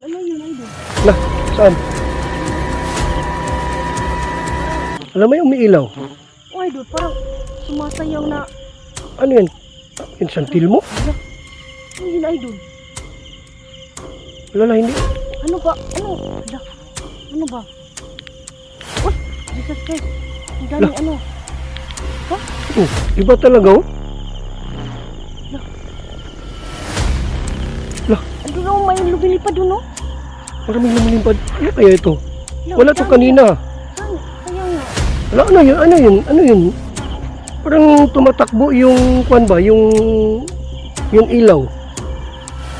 Ano yun, idol? Lah, saan? Alam mo yung umiilaw? Oh, idol, parang sumasayaw na. Ano yan? Yung santil mo? Ano yun, idol? Wala na, hindi. Ano ba? Ano? Ala, ano ba? Uy, Jesus Christ. Ang daming ano. Oh, iba talaga oh. Lah, Ano na, may lumilipad doon, no? parang may lumilimpad. Ano kaya ito? Ala, Wala to saan? kanina. Saan? Sayang nga. Wala, ano yun? Ano yun? Ano yun? Parang tumatakbo yung, kwan ba? Yung ilaw.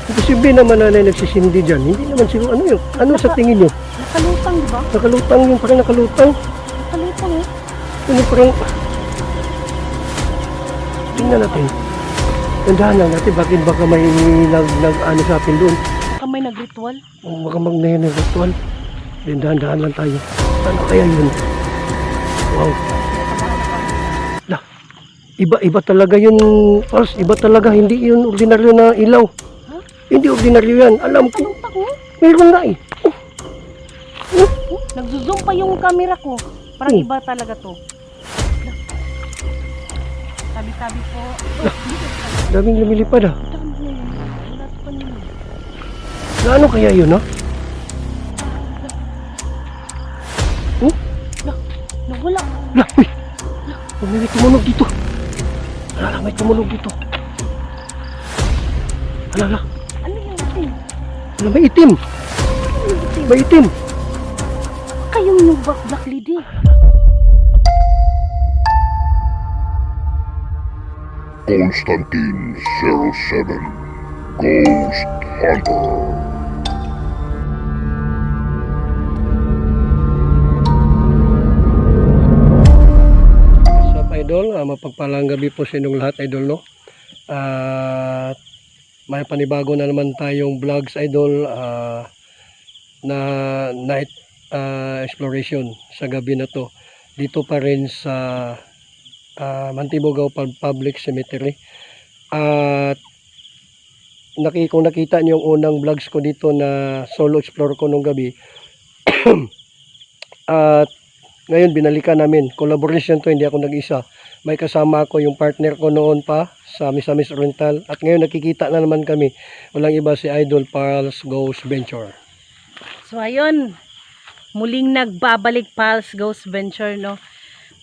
Imposible naman na nagsisindi dyan. Hindi naman siguro, ano yun? Ano sa tingin nyo? Nakalutang, di ba? Nakalutang yun, parang nakalutang. Nakalutang, eh. Ano parang... Tingnan natin. Tandahan lang natin, bakit baka may ano sa atin doon. Baka may nag-ritual. Baka magnayan ng ritual. Dahan-dahan lang tayo. Ano kaya yun? Wow. Lah, iba talaga yun, Pals. Iba talaga, hindi yun ordinaryo na ilaw. Huh? Hindi ordinaryo yan. Alam ko, Nakalutang, oh. meron na eh. Oh, nagzo-zoom pa yung camera ko. Parang Oh. iba talaga to. Tabi-tabi po. Daming lumilipad ah. Dami yun. Lahat pa yun. Na ano kaya yun ha? Nawala. Lah, uy! May tumunog dito. Alala, may tumunog dito. Alala, Ano yung itim? alala, may itim. Ano yung itim? May itim. Kayong yung black lady. Constantine 07 Ghost Hunter. So, idol, mapagpalang gabi po sa inyong lahat, idol, no? At may panibago na naman tayong vlogs, idol, na night exploration sa gabi na to. Dito pa rin sa Mantibogaw Public Cemetery. At kung nakita niyo yung unang vlogs ko dito na solo explore ko nung gabi, at ngayon binalikan namin, collaboration to, hindi ako nag-isa, may kasama ako yung partner ko noon pa sa Misamis Oriental, at ngayon nakikita na naman kami, walang iba si Idol Pals Ghost Venture. So ayun, muling nagbabalik Pals Ghost Venture, no?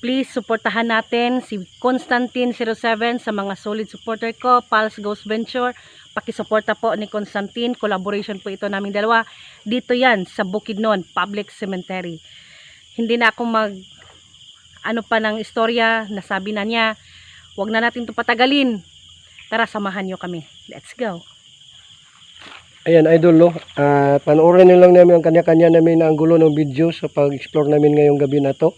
Please suportahan natin si Constantine 07 sa mga solid supporter ko, Pals Ghost Venture. Pakisuporta po ni Constantine, collaboration po ito naming dalawa. Dito yan sa Bukidnon Public Cemetery. Hindi na ako ano pa ng istorya, nasabi na niya. Huwag na natin ito patagalin. Tara, samahan nyo kami. Let's go. Ayan, Idol, no? Panoorin nyo lang namin ang kanya-kanya namin na anggulo ng video sa pag-explore namin ngayong gabi na to.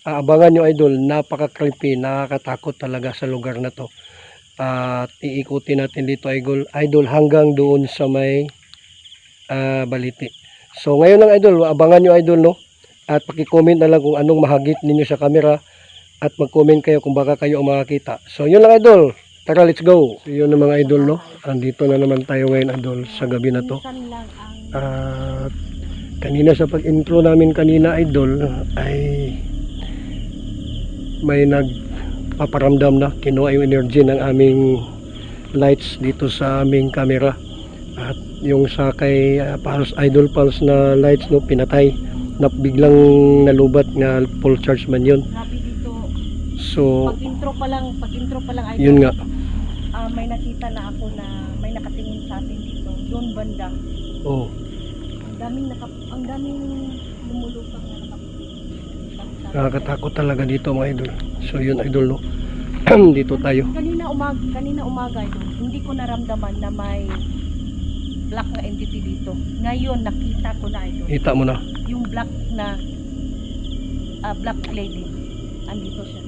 Abangan nyo, Idol, napaka-creepy, nakakatakot talaga sa lugar na to. At iikutin natin dito, Idol, hanggang doon sa may Baliti. So ngayon lang, Idol, abangan nyo, Idol, no? At paki-comment na lang kung anong mahagit ninyo sa camera, at mag-comment kayo kung baka kayo ang makakita. So yun lang, Idol, tara, let's go. So yun na mga Idol, no? Andito na naman tayo ngayon, Idol, sa gabi na to. At kanina sa pag-intro namin kanina, Idol, ay may nagpaparamdam na kinuha yung energy ng aming lights dito sa aming camera, at yung sa kay Pals, Idol Pals na lights, no, pinatay na biglang nalubat nga full charge man yun. Grabe dito. So Pag-intro pa lang Idol. yun nga, May nakita na ako na may nakatingin sa atin dito. Doon banda. oh, Ang daming lumulupang na nakakatakot talaga dito mga Idol. So yun, Idol, no? Dito tayo. Kanina umaga ito, hindi ko naramdaman na may black na entity dito. Ngayon nakita ko na ito. Kita mo na. Yung black na black lady. Andito siya.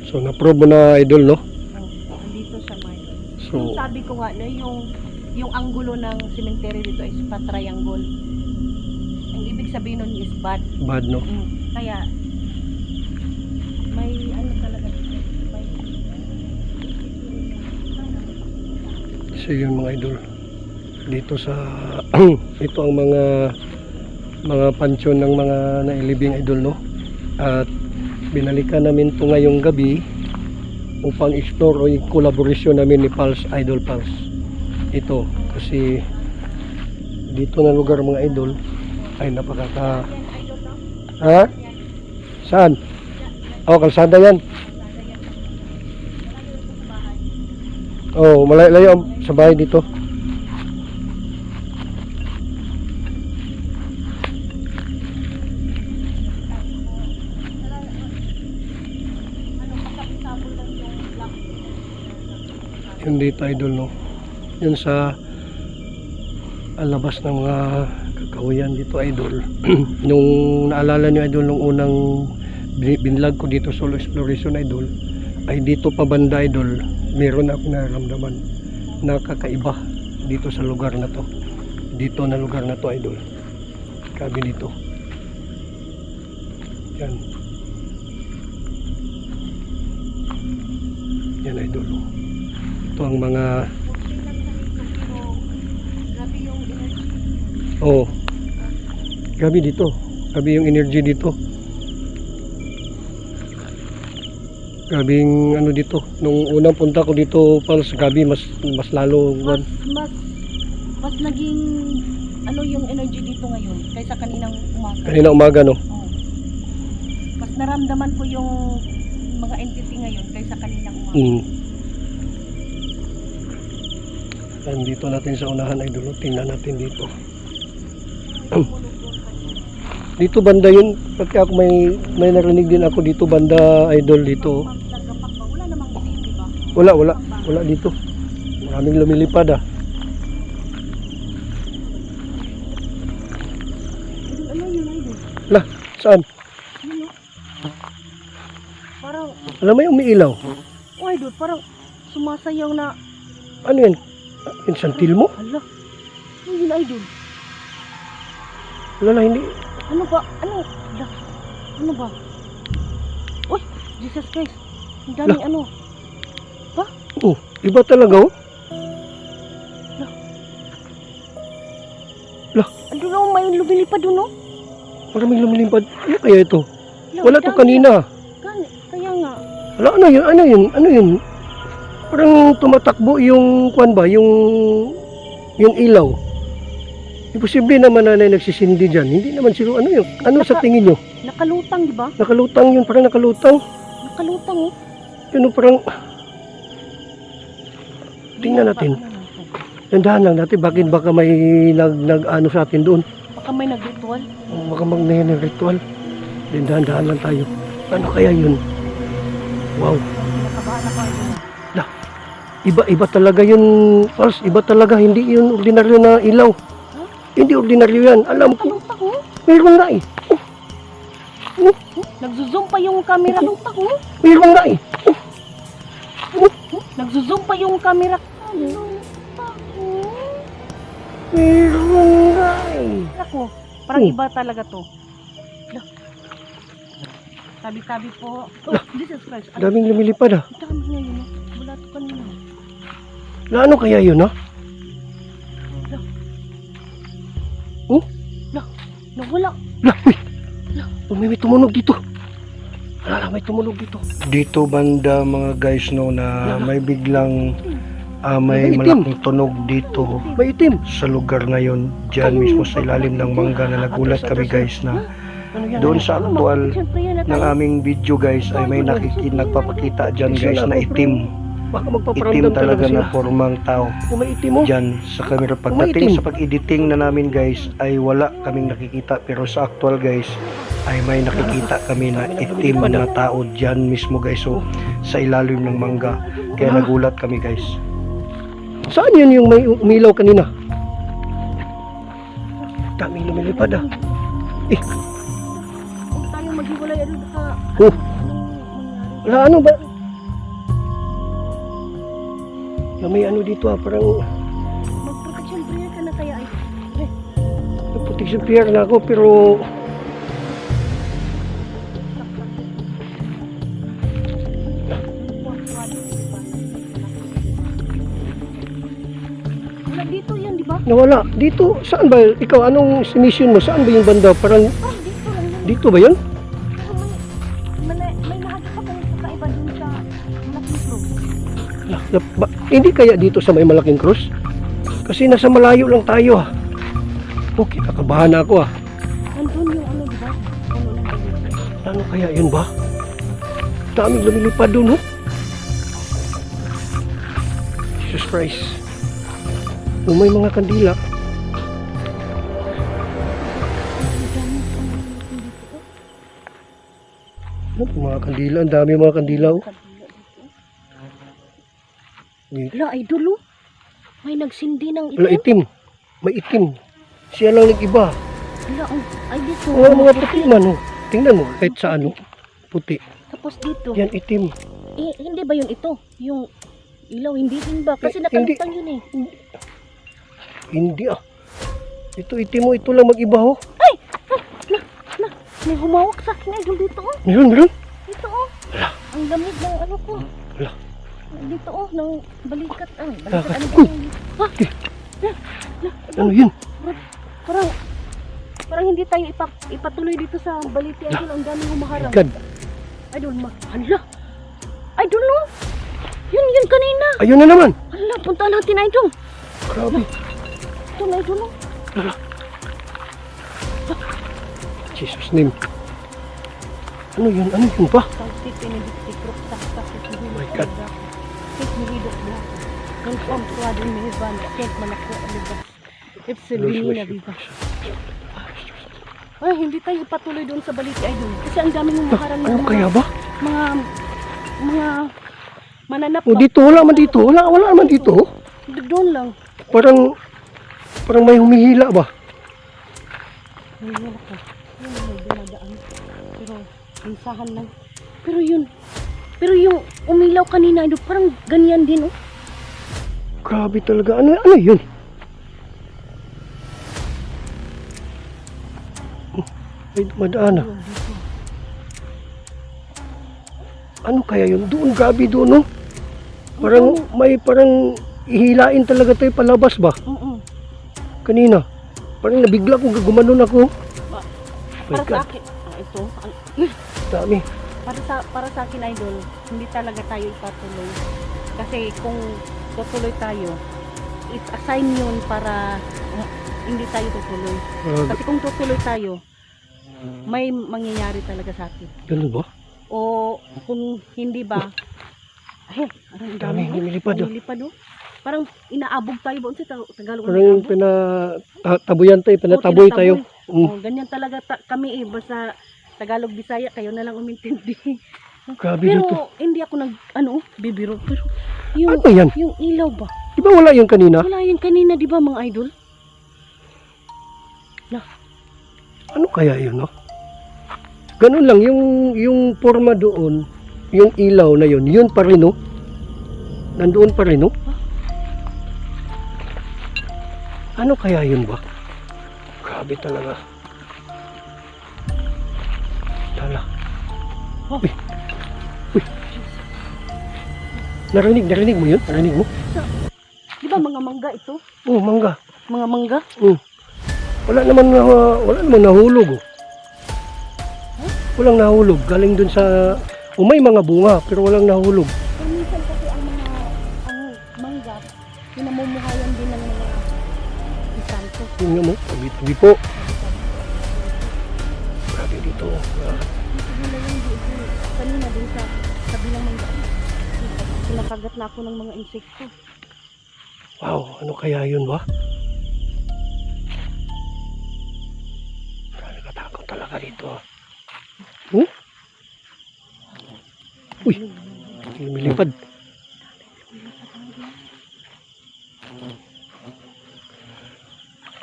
So na-prove mo na, Idol, no? Andito siya, mga idol. So Yung sabi ko nga na yung anggulo ng cemetery dito is pa-triangle. Ang ibig sabihin nun is bad. bad, no? Kaya may ano talaga dito. So yun mga Idol. dito sa ito ang mga pansyon ng mga nailibing idol, no? At binalikan namin to ngayong gabi upang explore o collaboration namin ni Pulse, Idol Pulse. Ito kasi dito na lugar mga idol ay napakaka ha? Saan? Oh, kalsada yan. Oh, malayo sa bahay dito. Yun dito idol, no? Yun sa alabas ng mga kakahuyan dito idol. Nung naalala nyo idol, nung unang binlog ko dito solo exploration idol, ay dito pa banda idol, meron ako nararamdaman na kakaiba dito sa lugar na to. Dito na lugar na to idol. Kabi dito. Yan. Yan idol. Ito ang mga oh, gabi dito. Gabi yung energy dito. Gabing ano dito. Nung unang punta ko dito, Pals, gabi mas lalo Mas naging ano yung energy dito ngayon kaysa kaninang umaga. kanina umaga, no? Oh. Mas naramdaman ko yung mga entity ngayon kaysa kaninang umaga. Nandito natin sa unahan idol. Tingnan natin dito. Dito banda yun. Pagka ako may narinig din ako dito banda idol dito. Wala namang itim, di ba? Wala dito. Maraming lumilipad ah. Ano yun, idol? Lah, saan? Ano? Parang, Alam mo yung umiilaw? oh idol, parang sumasayaw na, Ano yan? Yung santil mo? hala, ano yun idol? Wala, hindi. Ano ba? Ano? Hala, ano ba? Uy, Jesus Christ, ang daming ano. Oh, iba talaga oh. Ano lang, may lumilipad doon, no? Maraming lumilipad. Ano kaya ito? Hala, Wala ang to dami. kanina. Kaya nga. Wala, ano yun? Parang tumatakbo yung kwan ba, yung ilaw. Imposible naman na nagsisindi dyan. Hindi naman siguro, ano yun? Ano sa tingin nyo? Nakalutang, di ba? Nakalutang yun, parang nakalutang. Nakalutang, oh. Yun, parang, tingnan natin. Tandahan lang natin, bakit baka may nag-ano sa atin doon. Baka may nag-ritual. Baka magnayan ng ritual. Dahan-dahan lang tayo. Ano kaya yun? Wow. Nakabahan ako, idol. Iba talaga yun, Pals. Iba talaga. Hindi yun ordinaryo na ilaw. Hindi ordinaryo yan. Alam ko. Nakalutang, oh. Mayroon nga eh. Nagzo-zoom pa yung camera. Nakalutang, oh. Mayroon nga eh. Nagzo-zoom pa yung camera. Nakalutang, oh. Mayroon nga eh. Ako, parang iba talaga to. Hala. Tabi-tabi po. Oh, Jesus Christ. Ang Daming lumilipad ah. dami ngayon, oh. Wala to kanina. Na ano kaya yun ah? Nawala. Lah, uy. May tumunog dito. May tumunog dito. Dito banda mga guys no na may biglang may May itim. malaking tunog dito. May itim sa lugar ngayon. Diyan mismo sa ilalim ng mangga na nagulat kami guys na doon sa aktual ng aming video guys ay may nagpapakita dyan guys na itim. Baka Itim Ano talaga talaga sila. oh? na formang tao. Oh. Kung may itim mo. Dyan sa camera. Pagdating itim. sa pag-editing na namin guys ay wala kaming nakikita. Pero sa actual guys ay may nakikita kami na itim na tao dyan mismo guys. So sa ilalim ng mangga. Kaya nagulat kami guys. Saan yun yung may umilaw kanina? Daming lumilipad ah. Huwag tayong maghiwalay. Ano baka... Oh. Anong mangyari? Wala ano ba? May ano dito ah. Parang Mag-protection prayer ka na kaya ay... protection prayer na ako pero Wala dito yan, di ba? no, Nawala. Dito, saan ba? Ikaw, anong mission mo? Saan ba yung banda? Parang Parang dito lang yun. dito ba yun? Pero may nakakita kong kakaiba dun sa malaking cross. Hindi kaya dito sa may malaking krus? Kasi nasa malayo lang tayo ah. Okay, kakabahan na ako ah. Nandun yung ano, di ba? Ano lang ba yun? Ano kaya yun ba? Daming lumilipad dun, oh. Jesus Christ. Oh, may mga kandila. Ano, mga kandila, ang dami mga kandila, oh. Wala, idol, oh. May nagsindi ng Wala, itim. itim. May itim. Siya lang nag-iba. Wala, oh. Ay, dito. Wala mga puti man, oh. Tingnan mo, kahit sa ano, puti. Tapos dito. Yan, itim. Hindi ba yun ito? Yung ilaw, hindi din ba? Kasi Eh, hindi. nakalutang yun eh. Hindi ah. Ito itim mo, ito lang mag-iba, oh. May humawak sa akin, idol, dito, oh. Meron. Dito, oh. Ang lamig ng ano ko. Wala. Dito, oh, ng balikat. Balikat, Bakit? ano ba Uy! yun? Ano yun? Parang hindi tayo ipatuloy dito sa baliti, idol. Ang daming humaharang. God. Idol, hala. Idol, no? Yun kanina. Ayun na naman. Hala, puntaan natin, idol. Grabe. Ito na, idol, no? Jesus name. Ano yun? Ano yun ba? Sautik, pinidiktik, ruksak, sakit, My God. Kit nilidok na. Ang pampuado ni Ivan, kit manako, alibas. Ipsilbini na, viva. Ay, hindi tayo patuloy doon sa baliti, idol. Kasi ang daming humaharang ng Ano kaya ba? mga mananap. O dito, wala man dito. Wala naman dito. oh. Doon lang. Parang may humihila ba? Ayun ako. Yun may dumadaan. Pero, insahan lang. Pero yung umilaw kanina, idol, parang ganyan din, oh. Grabe talaga. Ano yun? May dumadaan ah. Ayun, dito. Ano kaya yun? Doon, grabe doon, no? Parang ihilain talaga tayo palabas ba? Kanina. Parang nabigla kung gumanon ako. My Para sa God, akin, ito, dami. para sa akin, idol, hindi talaga tayo ipatuloy. Kasi kung tutuloy tayo, it's a sign yun para hindi tayo tutuloy. Grabe. Kasi kung tutuloy tayo, may mangyayari talaga sa atin. Ganun ba? O kung hindi ba, ay, ang Dami, dami, lumilipad, oh. lumilipad, oh. Parang inaabog tayo ba? Sa Tagalog Parang inaabog? pinatabuyan tayo, pinataboy Oo, tayo. Oh, ganyan talaga kami eh. Basta Tagalog, Bisaya, kayo na lang umintindi. Grabe Pero dito. hindi ako bibiro. Pero yung, Ano yan? yung ilaw ba? Di ba wala yung kanina? Wala yan kanina, di ba mga idol? Ano kaya yun, no? Ganun lang, yung forma doon, yung ilaw na yun pa rin, no? Nandoon pa rin, no? Ano kaya yun ba? Grabe talaga. Tala. Oh. Uy. Narinig mo yun? Narinig mo? Di ba mga mangga ito? Oh, mangga. Mga mangga? Wala naman nahulog, oh. Walang nahulog. Galing dun sa... may mga bunga, pero walang nahulog. Pero minsan kasi ang mangga, pinamumuhayan din ng mga isanto. Yun nga mo, tabi-tabi po. Grabe dito. Kanina din sa kabilang mangga. Pinakagat na ako ng mga insekto. Wow, ano kaya yun ba? Nakakatakot talaga dito. Uy, lumilipad.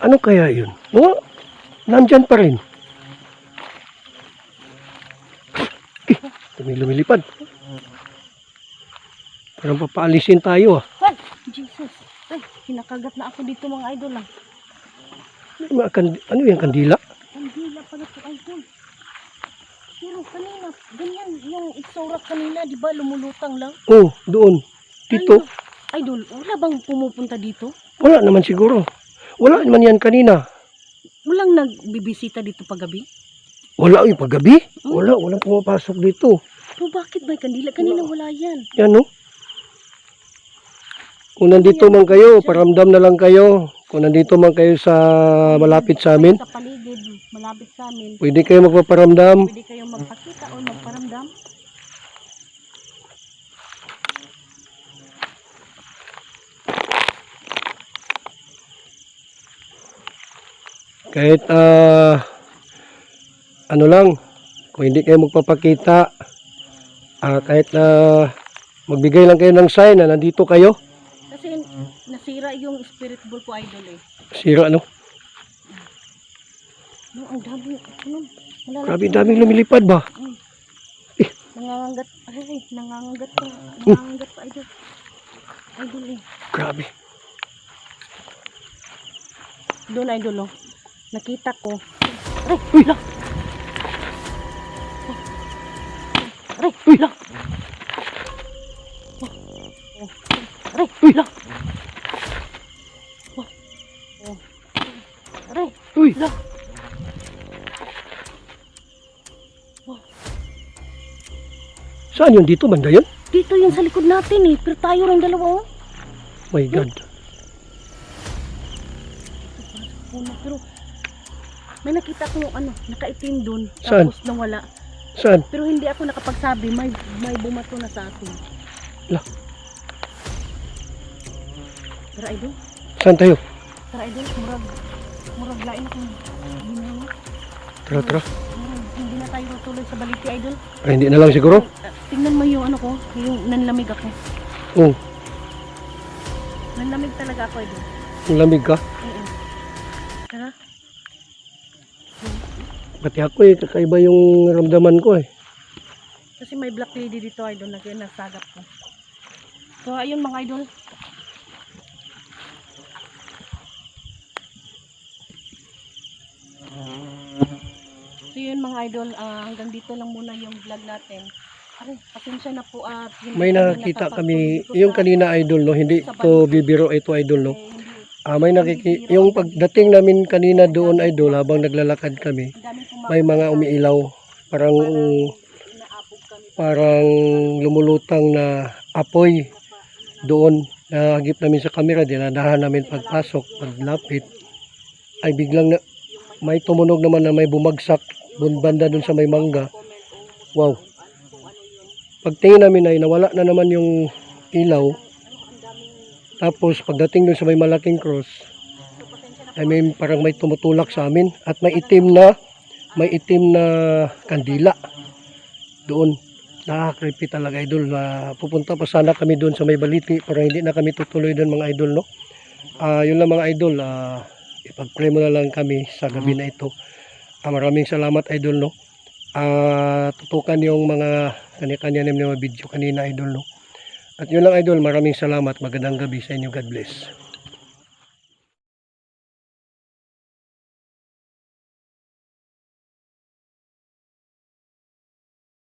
Ano kaya yun? Nandyan pa rin. Lumilipad. Parang papaalisin tayo ah. Ay, Jesus! Ay, kinakagat na ako dito mga idol ah. Ano yung kandila? Ang hila pala ito idol. Pero kanina, ganyan yung itsura kanina, di ba lumulutang lang? Oh, doon. Dito. Idol, wala bang pumupunta dito? Wala naman siguro. Wala naman yan kanina. Walang nagbibisita dito paggabi? Wala yung paggabi. Walang pumapasok dito. Pero bakit may kandila? Kanina wala yan. Yan no. Kung nandito man kayo, paramdam na lang kayo. Kung nandito man kayo sa malapit sa amin, Sa paligid, malapit sa amin. pwede kayo magpaparamdam. Pwede kayong magpakita o magparamdam. Kahit ano lang, kung hindi kayo magpapakita, kahit magbigay lang kayo ng sign na nandito kayo. Kasi nasira yung spirit ball ko, idol eh. Sira no. No, ang dami. Ano? Grabe daming lumilipad ba? Nangangagat. Ay, nangangagat pa. Nangangagat pa, idol. Idol eh. Grabe. Doon, idol oh. Nakita ko. Aray, uy lang. Aray, uy lang. Aray, uy lang. Aray, Uy, lang. saan yun dito? Banda yun? Dito yun sa likod natin eh. Pero tayo rin dalawa oh. My God. Puno, pero may nakita ko ano, nakaitim doon. Saan? Tapos nawala. Saan? Pero hindi ako nakapagsabi, may bumato na sa atin. Lah. Tara idol, Saan tayo? murag lain akong ginawa. Tara. Hindi na tayo tuloy sa baliti idol. Ay, hindi na lang siguro? Tingnan mo yung ano ko, yung nanlamig ako. Oo. Nanlamig talaga ako idol. Ang lamig ka. Tara. Pati ako kakaiba yung ramdaman ko Kasi may black lady dito idol na nasagap ko. So ayun mga idol. So yun mga idol, hanggang dito lang muna yung vlog natin. Aray, pasensya na po at hindi May nakita kami, nakapagpag dito yung sa- kanina idol no, hindi to bibiro ito idol no. hindi. May yung pagdating namin kanina doon idol habang naglalakad kami, Ang daming pumapunta may mga sa- umiilaw, parang inaabog kami. parang lumulutang na apoy doon. Nahagip namin sa camera, dinadahan namin pagpasok, paglapit ay biglang may tumunog naman na may bumagsak banda doon sa may mangga. Wow. Pagtingin namin ay nawala na naman yung ilaw. Tapos pagdating doon sa may malaking cross, I mean parang may tumutulak sa amin at may itim na kandila doon. Nakaka-creepy talaga idol. Pupunta pa sana kami doon sa may baliti pero hindi na kami tutuloy doon mga idol no. Yun lang mga idol, ipag-pray mo na lang kami sa gabi na ito. Maraming salamat idol no. Tutukan yung mga kanya-kanya namin mga video kanina idol no. At yun lang idol, maraming salamat. Magandang gabi sa inyo. God bless.